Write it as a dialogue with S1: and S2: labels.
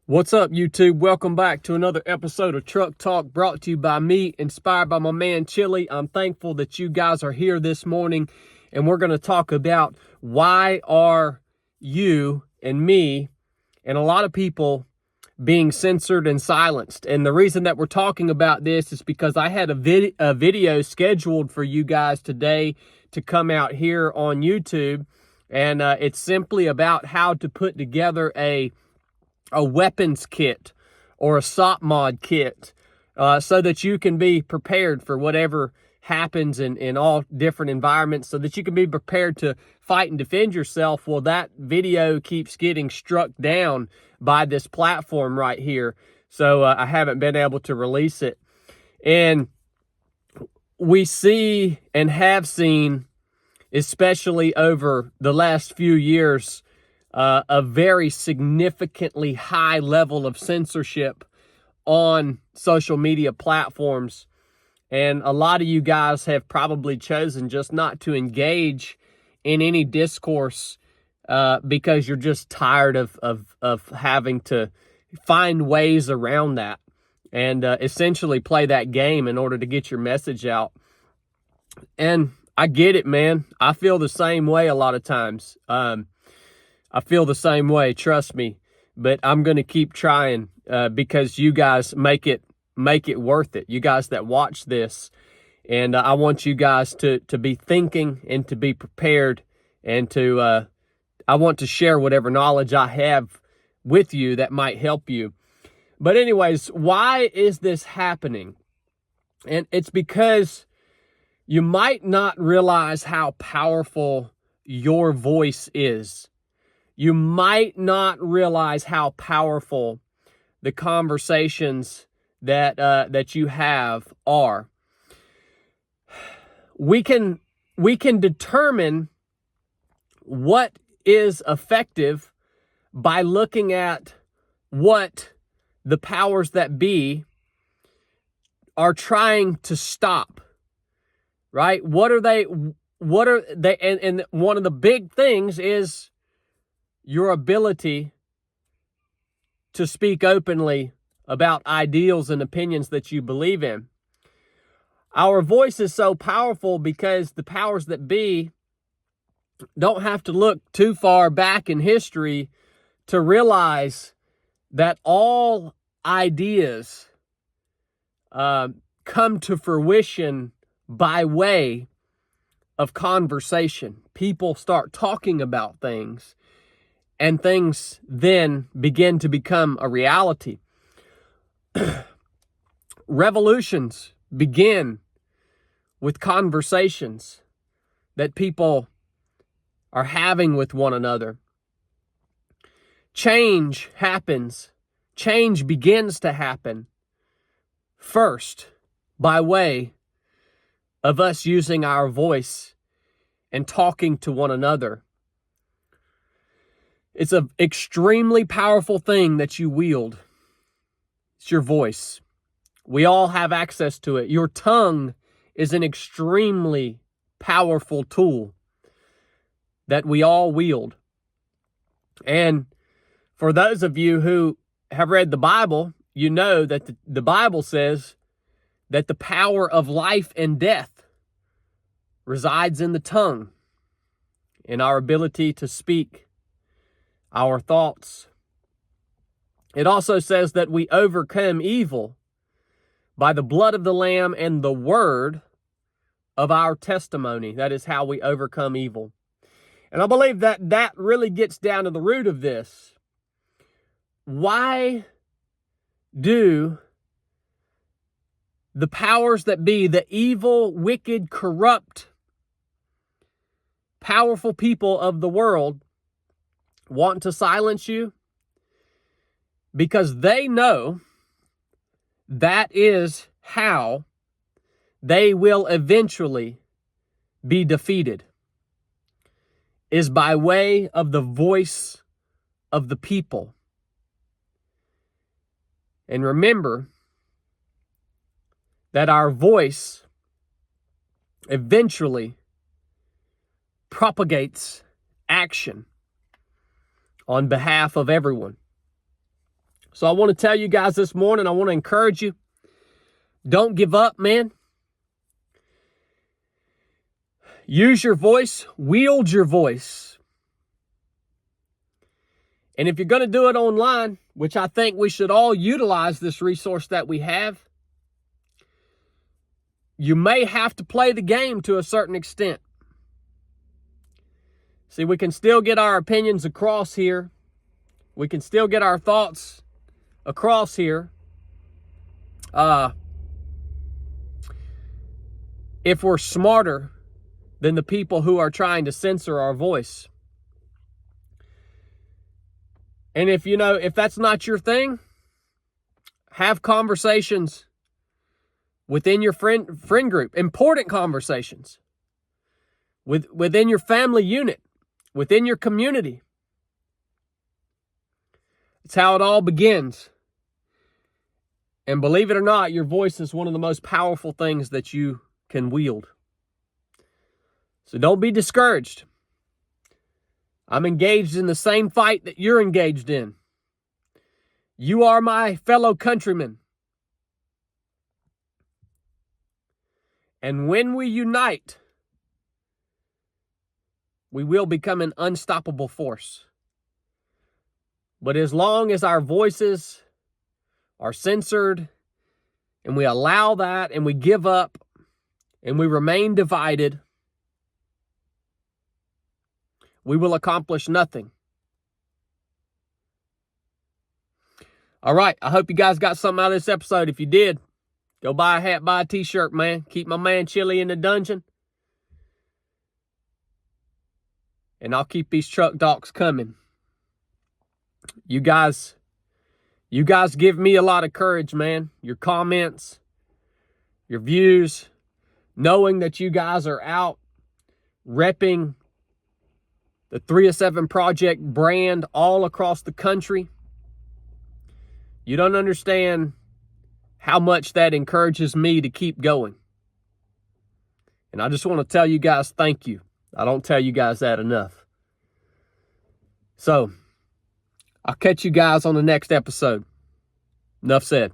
S1: What's up, YouTube? Welcome back to another episode of Truck Talk, brought to you by me, inspired by my man Chili. I'm thankful that you guys are here this morning, and we're going to talk about why are you and me and a lot of people being censored and silenced. And the reason that we're talking about this is because I had a video scheduled for you guys today to come out here on YouTube, and it's simply about how to put together a weapons kit or a SOP mod kit so that you can be prepared for whatever happens in all different environments, so that you can be prepared to fight and defend yourself. Well, that video keeps getting struck down by this platform right here, so I haven't been able to release it. And we see and have seen, especially over the last few years, a very significantly high level of censorship on social media platforms. And a lot of you guys have probably chosen just not to engage in any discourse because you're just tired of having to find ways around that and essentially play that game in order to get your message out. And I get it, man. I feel the same way a lot of times. I feel the same way, trust me, but I'm going to keep trying because you guys make it worth it. You guys that watch this, and I want you guys to be thinking and to be prepared, and to I want to share whatever knowledge I have with you that might help you. But anyways, why is this happening? And it's because you might not realize how powerful your voice is. You might not realize how powerful the conversations that you have are. We can determine what is effective by looking at what the powers that be are trying to stop. Right? What are they? And one of the big things is your ability to speak openly about ideals and opinions that you believe in. Our voice is so powerful because the powers that be don't have to look too far back in history to realize that all ideas come to fruition by way of conversation. People start talking about things, and things then begin to become a reality. Revolutions begin with conversations that people are having with one another. Change happens. Change begins to happen first by way of us using our voice and talking to one another. It's an extremely powerful thing that you wield. It's your voice. We all have access to it. Your tongue is an extremely powerful tool that we all wield. And for those of you who have read the Bible, you know that the Bible says that the power of life and death resides in the tongue, in our ability to speak our thoughts. It also says that we overcome evil by the blood of the Lamb and the word of our testimony. That is how we overcome evil. And I believe that that really gets down to the root of this. Why do the powers that be, the evil, wicked, corrupt, powerful people of the world, want to silence you? Because they know that is how they will eventually be defeated, is by way of the voice of the people. And remember that our voice eventually propagates action on behalf of everyone. So I want to tell you guys this morning, I want to encourage you. Don't give up, man. Use your voice. Wield your voice. And if you're going to do it online, which I think we should all utilize this resource that we have, you may have to play the game to a certain extent. See, we can still get our opinions across here. We can still get our thoughts across here. If we're smarter than the people who are trying to censor our voice. And if that's not your thing, have conversations within your friend group, important conversations within your family unit, within your community. It's how it all begins. And believe it or not, your voice is one of the most powerful things that you can wield. So don't be discouraged. I'm engaged in the same fight that you're engaged in. You are my fellow countrymen. And when we unite, we will become an unstoppable force. But as long as our voices are censored, and we allow that, and we give up, and we remain divided, we will accomplish nothing. All right, I hope you guys got something out of this episode. If you did, go buy a hat, buy a t-shirt, man. Keep my man Chili in the dungeon. And I'll keep these truck talks coming. You guys give me a lot of courage, man. Your comments, your views, knowing that you guys are out repping the 307 Project brand all across the country. You don't understand how much that encourages me to keep going. And I just want to tell you guys thank you. I don't tell you guys that enough. So, I'll catch you guys on the next episode. Enough said.